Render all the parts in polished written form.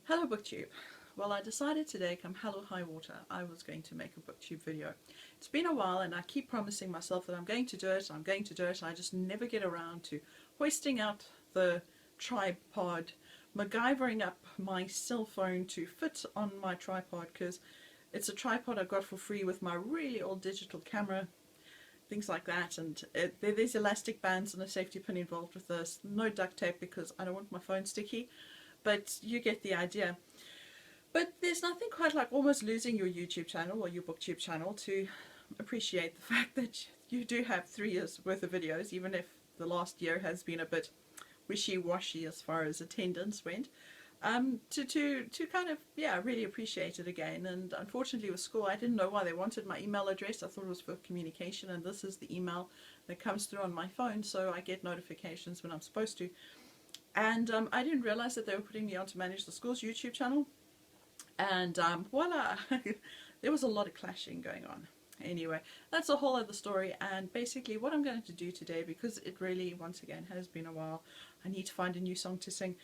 Hello BookTube. Well, I decided today, come hell or high water, I was going to make a BookTube video. It's been a while and I keep promising myself that I'm going to do it, and I just never get around to hoisting out the tripod, MacGyvering up my cell phone to fit on my tripod, because it's a tripod I got for free with my really old digital camera, things like that, and there's elastic bands and a safety pin involved with this. No duct tape because I don't want my phone sticky. But you get the idea. But there's nothing quite like almost losing your YouTube channel or your BookTube channel to appreciate the fact that you do have 3 years worth of videos, even if the last year has been a bit wishy-washy as far as attendance went. To kind of, yeah, really appreciate it again. And unfortunately with school, I didn't know why they wanted my email address. I thought it was for communication, and this is the email that comes through on my phone, so I get notifications when I'm supposed to. And I didn't realize that they were putting me on to manage the school's YouTube channel. And voila, there was a lot of clashing going on. Anyway, that's a whole other story. And basically what I'm going to do today, because it really, once again, has been a while, I need to find a new song to sing.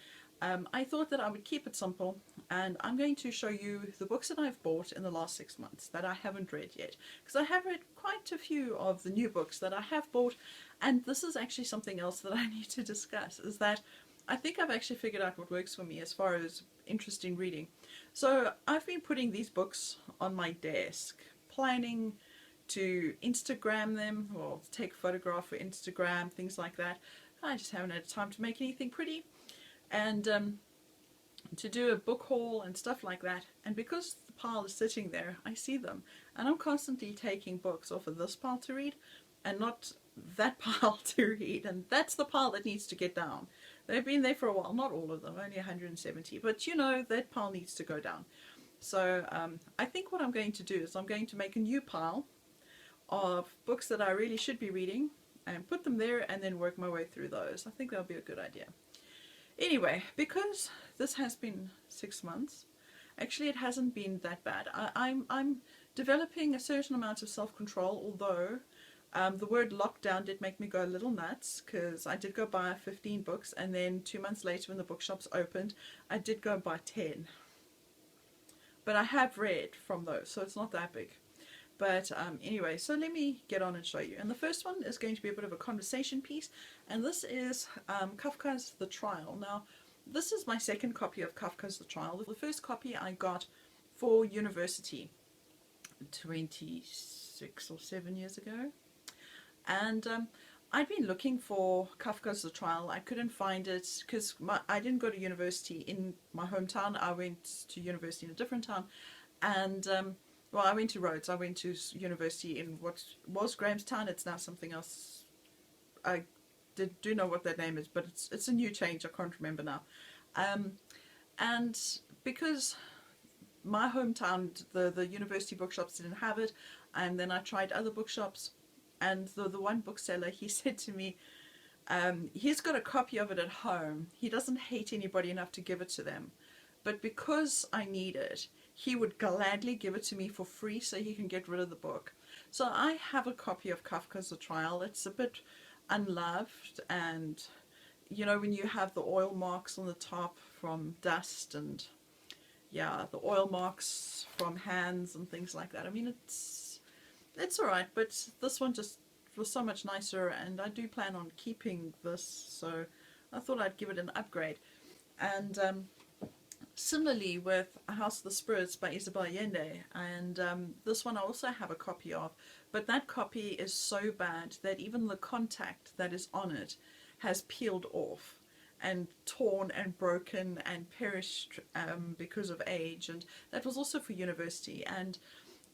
I thought that I would keep it simple, and I'm going to show you the books that I've bought in the last 6 months that I haven't read yet, because I have read quite a few of the new books that I have bought. And this is actually something else that I need to discuss, is that I think I've actually figured out what works for me as far as interest in reading. So I've been putting these books on my desk, planning to Instagram them or take a photograph for Instagram, things like that. I just haven't had time to make anything pretty, and to do a book haul and stuff like that. And because the pile is sitting there, I see them, and I'm constantly taking books off of this pile to read and not that pile to read, and that's the pile that needs to get down. They've been there for a while, not all of them, only 170, but you know, that pile needs to go down. So I think what I'm going to do is I'm going to make a new pile of books that I really should be reading and put them there, and then work my way through those. I think that'll be a good idea. Anyway, because this has been 6 months, actually it hasn't been that bad. I'm developing a certain amount of self-control, although the word lockdown did make me go a little nuts, because I did go buy 15 books, and then 2 months later when the bookshops opened, I did go buy 10. But I have read from those, so it's not that big. But anyway, so let me get on and show you. And the first one is going to be a bit of a conversation piece, and this is Kafka's The Trial. Now, this is my second copy of Kafka's The Trial. The first copy I got for university 26 or 7 years ago. And I'd been looking for Kafka's The Trial. I couldn't find it because I didn't go to university in my hometown. I went to university in a different town. And, well, I went to Rhodes. I went to university in what was Grahamstown. It's now something else. I do know what that name is, but it's a new change. I can't remember now. And because my hometown, the university bookshops didn't have it, and then I tried other bookshops. And the one bookseller, he said to me, he's got a copy of it at home. He doesn't hate anybody enough to give it to them. But because I need it, he would gladly give it to me for free so he can get rid of the book. So I have a copy of Kafka's The Trial. It's a bit unloved, and you know, when you have the oil marks on the top from dust, and yeah, the oil marks from hands and things like that. I mean, it's alright, but this one just was so much nicer, and I do plan on keeping this, so I thought I'd give it an upgrade. And similarly with A House of the Spirits by Isabel Allende, and this one I also have a copy of, but that copy is so bad that even the contact that is on it has peeled off and torn and broken and perished because of age, and that was also for university. And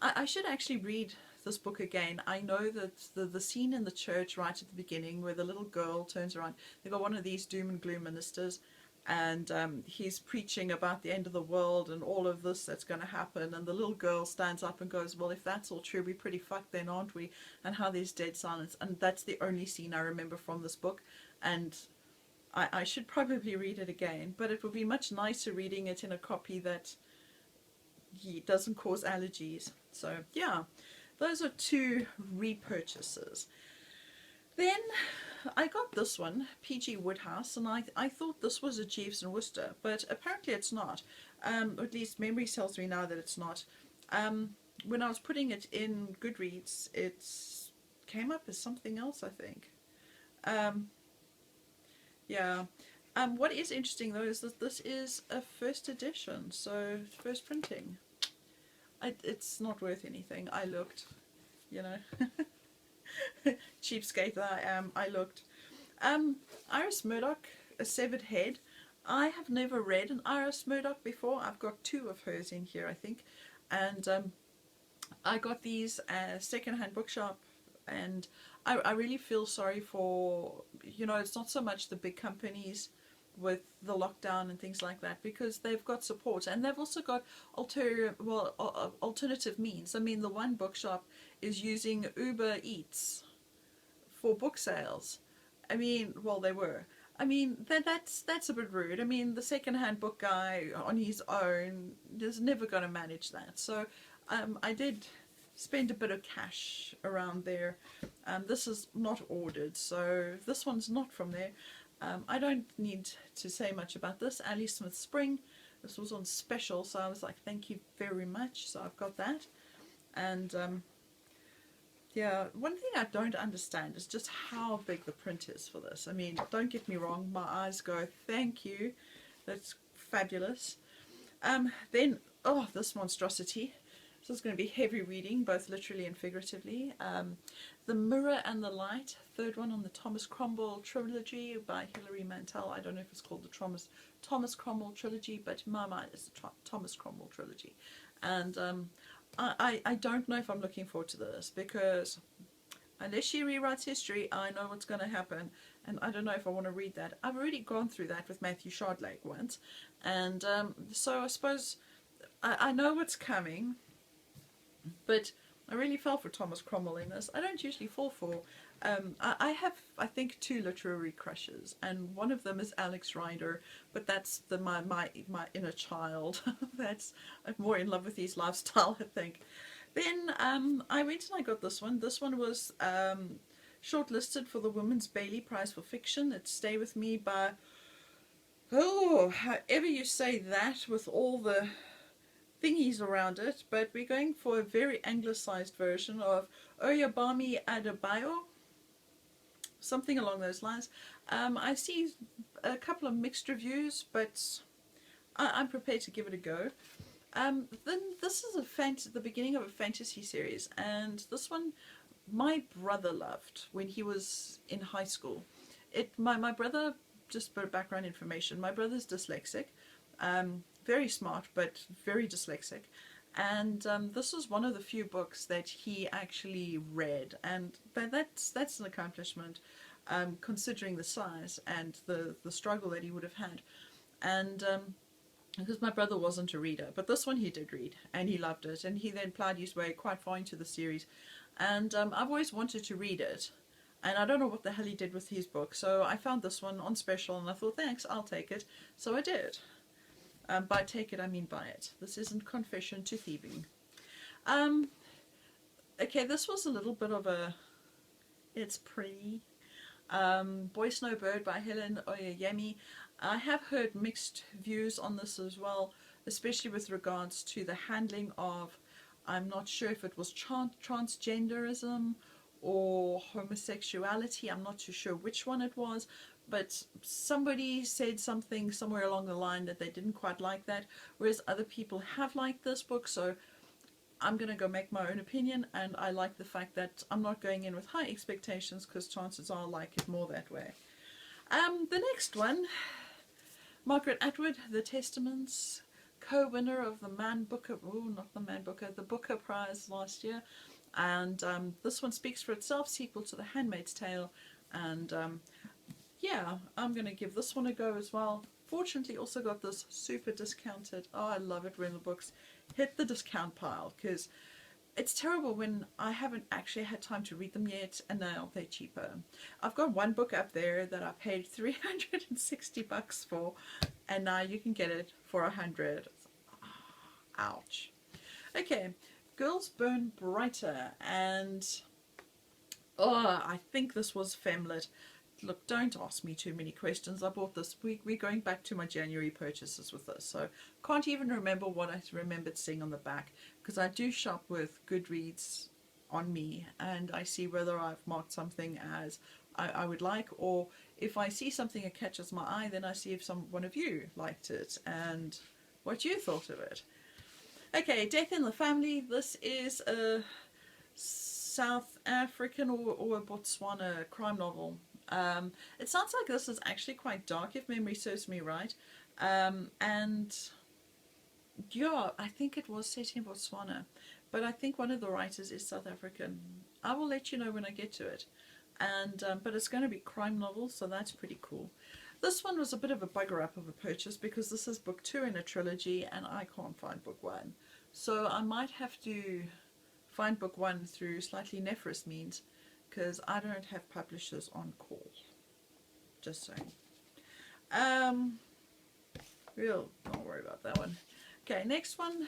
I should actually read this book again. I know that the scene in the church right at the beginning where the little girl turns around, they've got one of these doom and gloom ministers, and he's preaching about the end of the world and all of this that's going to happen, and the little girl stands up and goes, well, if that's all true, we're pretty fucked then, aren't we? And how there's dead silence. And that's the only scene I remember from this book, and I should probably read it again, but it would be much nicer reading it in a copy that doesn't cause allergies. So yeah, those are two repurchases. Then I got this one, Peachy Woodhouse, and I thought this was a Jeeves and Wooster, but apparently it's not. Or at least memory tells me now that it's not. When I was putting it in Goodreads, it came up as something else, I think. Um, yeah. What is interesting though is that this is a first edition, so first printing. It's not worth anything. I looked, you know. Cheapskate that I am, I looked. Iris Murdoch, A Severed Head. I have never read an Iris Murdoch before. I've got two of hers in here, I think. And I got these second-hand bookshop, and I really feel sorry for, you know, it's not so much the big companies with the lockdown and things like that, because they've got support and they've also got alternative means. I mean, the one bookshop is using Uber Eats for book sales. I mean, well, they were. I mean, that's a bit rude. I mean, the second-hand book guy on his own is never going to manage that. So I did spend a bit of cash around there. This is not ordered, so this one's not from there. I don't need to say much about this. Ali Smith Spring. This was on special, so I was like, thank you very much. So I've got that. And yeah, one thing I don't understand is just how big the print is for this. I mean, don't get me wrong, my eyes go, thank you. That's fabulous. Then, oh, this monstrosity. This is going to be heavy reading, both literally and figuratively. The Mirror and the Light, third one on the Thomas Cromwell trilogy by Hilary Mantel. I don't know if it's called the Thomas Cromwell trilogy, but in my mind it's the Thomas Cromwell trilogy. And I don't know if I'm looking forward to this, because unless she rewrites history, I know what's going to happen, and I don't know if I want to read that. I've already gone through that with Matthew Shardlake once, and so I suppose I know what's coming, but I really fell for Thomas Cromwell in this. I don't usually fall for. I have, I think, two literary crushes, and one of them is Alex Rider, but that's my inner child. That's, I'm more in love with his lifestyle, I think. Then I went and I got this one. This one was shortlisted for the Women's Bailey Prize for Fiction. It's Stay With Me by, oh, however you say that with all the thingies around it, but we're going for a very anglicized version of Oyabami Adebayo, something along those lines. I see a couple of mixed reviews, but I'm prepared to give it a go. Then this is the beginning of a fantasy series, and this one my brother loved when he was in high school. My brother, just for background information, my brother's dyslexic. Very smart, but very dyslexic, and this was one of the few books that he actually read, and that's an accomplishment, considering the size and the struggle that he would have had, and because my brother wasn't a reader, but this one he did read, and he loved it, and he then plowed his way quite far into the series, and I've always wanted to read it, and I don't know what the hell he did with his book, so I found this one on special, and I thought, thanks, I'll take it, so I did. By take it, I mean buy it. This isn't confession to thieving. Okay, this was a little bit of a, it's pretty. Boy Snowbird by Helen Oyeyemi. I have heard mixed views on this as well, especially with regards to the handling of, I'm not sure if it was transgenderism or homosexuality. I'm not too sure which one it was. But somebody said something somewhere along the line that they didn't quite like that, whereas other people have liked this book, so I'm going to go make my own opinion, and I like the fact that I'm not going in with high expectations, because chances are I'll like it more that way. The next one, Margaret Edward, The Testaments, co-winner of the the Booker Prize last year, and this one speaks for itself, sequel to The Handmaid's Tale, and yeah, I'm going to give this one a go as well. Fortunately, also got this super discounted. Oh, I love it when the books hit the discount pile, because it's terrible when I haven't actually had time to read them yet, and now they're cheaper. I've got one book up there that I paid $360 for, and now you can get it for $100. Ouch. Okay, Girls Burn Brighter, and oh, I think this was femlit. look, don't ask me too many questions. I bought this. We're going back to my January purchases with this, so can't even remember what I remembered seeing on the back, because I do shop with Goodreads on me, and I see whether I've marked something as I would like, or if I see something that catches my eye, then I see if one of you liked it and what you thought of it. Okay, Death in the Family. This is a South African or a Botswana crime novel. It sounds like this is actually quite dark, if memory serves me right. And yeah, I think it was set in Botswana, but I think one of the writers is South African. I will let you know when I get to it. And but it's going to be crime novel, so that's pretty cool. This one was a bit of a bugger up of a purchase because this is book 2 in a trilogy and I can't find book 1. So I might have to find book 1 through slightly nefarious means, because I don't have publishers on call. Just saying. Don't worry about that one. Okay, next one,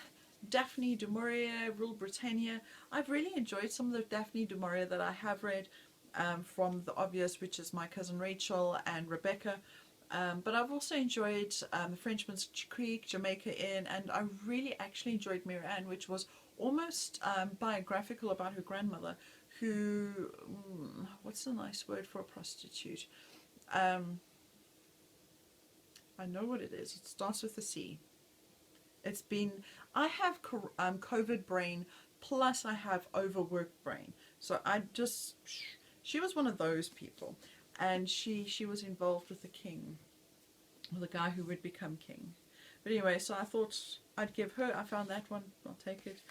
Daphne du Maurier, Rule Britannia. I've really enjoyed some of the Daphne du Maurier that I have read, from the obvious, which is My Cousin Rachel and Rebecca. But I've also enjoyed The Frenchman's Creek, Jamaica Inn, and I really actually enjoyed Mary Ann, which was almost biographical about her grandmother, who, what's the nice word for a prostitute? I know what it is. It starts with a C. It's been, I have COVID brain, plus I have overworked brain. So she was one of those people. And she was involved with the king, with the guy who would become king. But anyway, so I thought I'd give her, I found that one, I'll take it.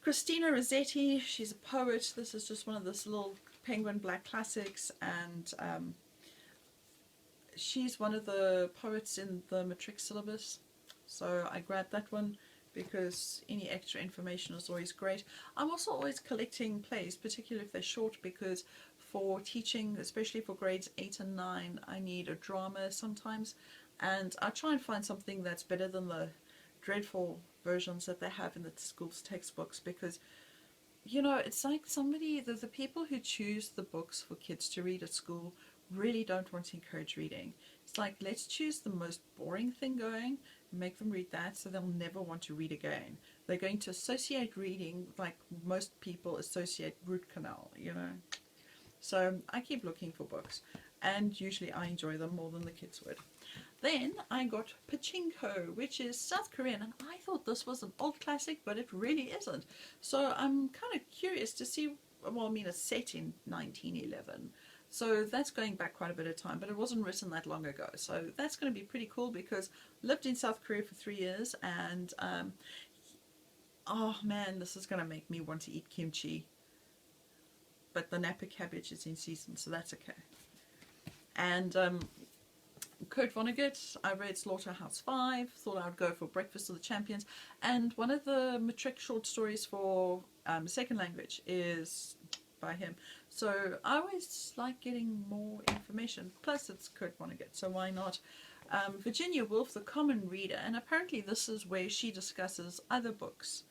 Christina Rossetti, she's a poet. This is just one of this little Penguin Black classics, and she's one of the poets in the matric syllabus. So I grabbed that one because any extra information is always great. I'm also always collecting plays, particularly if they're short, because for teaching, especially for grades 8 and 9, I need a drama sometimes, and I try and find something that's better than the dreadful versions that they have in the school's textbooks, because, you know, it's like the people who choose the books for kids to read at school really don't want to encourage reading. It's like, let's choose the most boring thing going, make them read that, so they'll never want to read again. They're going to associate reading like most people associate root canal, you know. So I keep looking for books, and usually I enjoy them more than the kids would. Then I got Pachinko, which is South Korean, and I thought this was an old classic, but it really isn't. So I'm kind of curious to see, well, I mean, it's set in 1911, so that's going back quite a bit of time, but it wasn't written that long ago. So that's going to be pretty cool, because I lived in South Korea for 3 years, and oh man, this is going to make me want to eat kimchi. But the Napa cabbage is in season, so that's okay. And Kurt Vonnegut, I read Slaughterhouse 5, thought I would go for Breakfast of the Champions, and one of the matric short stories for second language is by him. So I always like getting more information, plus it's Kurt Vonnegut, so why not? Virginia Woolf, The Common Reader, and apparently this is where she discusses other books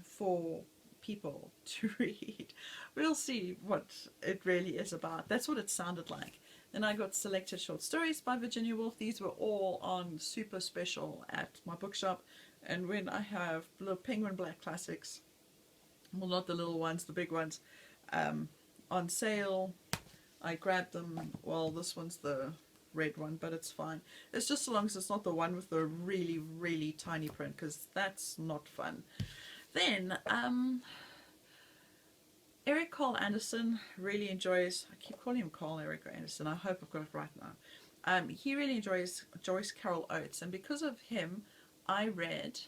for people to read. We'll see what it really is about. That's what it sounded like. Then I got Selected Short Stories by Virginia Woolf. These were all on super special at my bookshop, and when I have little Penguin Black classics, well, not the little ones, the big ones, on sale, I grabbed them. Well, this one's the red one, but it's fine. It's just so long as it's not the one with the really, really tiny print, because that's not fun. Then, Eric Carl Anderson really enjoys, I keep calling him Carl Eric Anderson, I hope I've got it right now. He really enjoys Joyce Carol Oates, and because of him, I read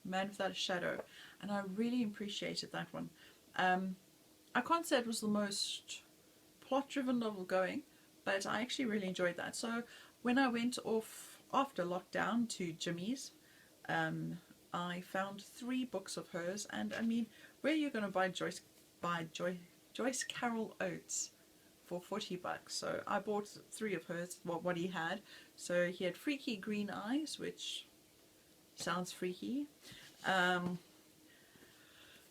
Man Without a Shadow, and I really appreciated that one. I can't say it was the most plot-driven novel going, but I actually really enjoyed that. So when I went off after lockdown to Jimmy's, I found 3 books of hers, and I mean, where are you going to buy Joyce Carol Oates for $40? So I bought 3 of hers, what he had. So he had Freaky Green Eyes, which sounds freaky.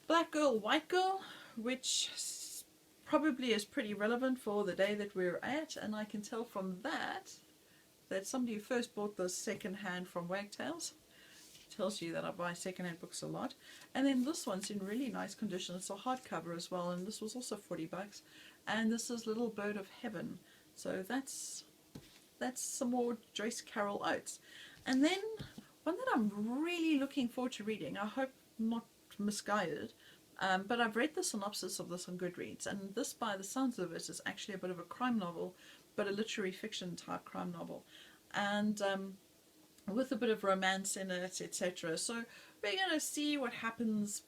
Black Girl, White Girl, which probably is pretty relevant for the day that we're at, and I can tell from that somebody who first bought this second hand from Wagtails. Tells you that I buy second-hand books a lot. And then this one's in really nice condition. It's a hardcover as well, and this was also $40. And this is Little Bird of Heaven. So that's some more Joyce Carol Oates. And then one that I'm really looking forward to reading, I hope not misguided, but I've read the synopsis of this on Goodreads, and this, by the sounds of it, is actually a bit of a crime novel, but a literary fiction type crime novel, and with a bit of romance in it, etc. So we're going to see what happens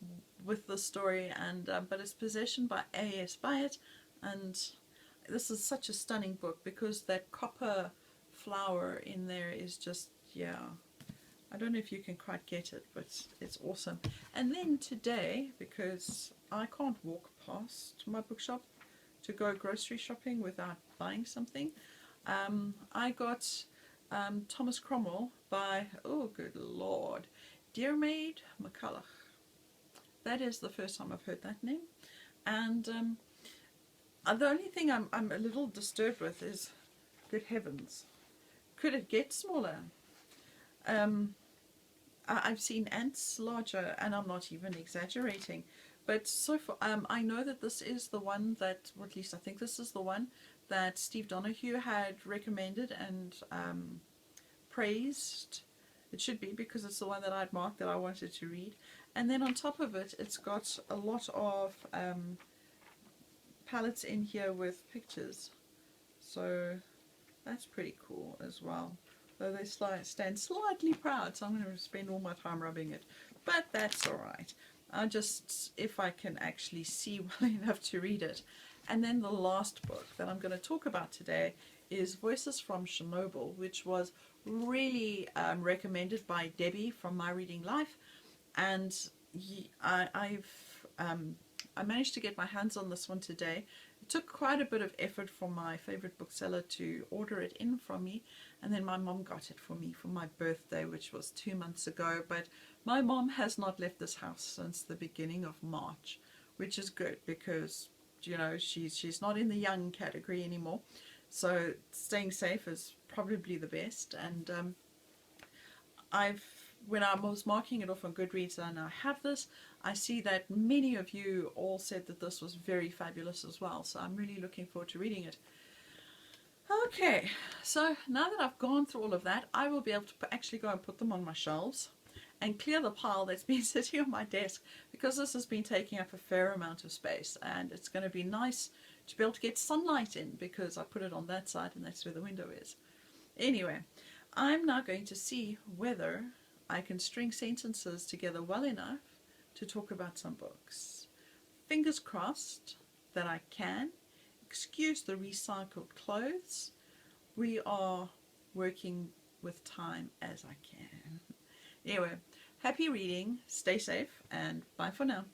with the story, and but it's Possession by A.S. Byatt, and this is such a stunning book because that copper flower in there is just, yeah, I don't know if you can quite get it, but it's awesome. And then today, because I can't walk past my bookshop to go grocery shopping without buying something, I got Thomas Cromwell by, oh good lord, Dearmaid MacCulloch. That is the first time I've heard that name. And the only thing I'm a little disturbed with is, good heavens, could it get smaller? I've seen ants larger, and I'm not even exaggerating. But so far, I know that this is the one that, or at least I think this is the one that Steve Donahue had recommended and praised. It should be, because it's the one that I'd marked that I wanted to read. And then on top of it, it's got a lot of palettes in here with pictures. So that's pretty cool as well. Though they stand slightly proud, so I'm going to spend all my time rubbing it. But that's alright. I'll just, if I can actually see well enough to read it. And then the last book that I'm going to talk about today is Voices from Chernobyl, which was really recommended by Debbie from My Reading Life. And I managed to get my hands on this one today. It took quite a bit of effort for my favorite bookseller to order it in from me, and then my mom got it for me for my birthday, which was 2 months ago. But my mom has not left this house since the beginning of March, which is good because, you know, she's not in the young category anymore, so staying safe is probably the best. And when I was marking it off on Goodreads and I have this, I see that many of you all said that this was very fabulous as well, so I'm really looking forward to reading it. Okay, so now that I've gone through all of that, I will be able to actually go and put them on my shelves and clear the pile that's been sitting on my desk, because this has been taking up a fair amount of space, and it's going to be nice to be able to get sunlight in, because I put it on that side and that's where the window is. Anyway, I'm now going to see whether I can string sentences together well enough to talk about some books. Fingers crossed that I can. Excuse the recycled clothes. We are working with time as I can. Anyway, happy reading, stay safe, and bye for now.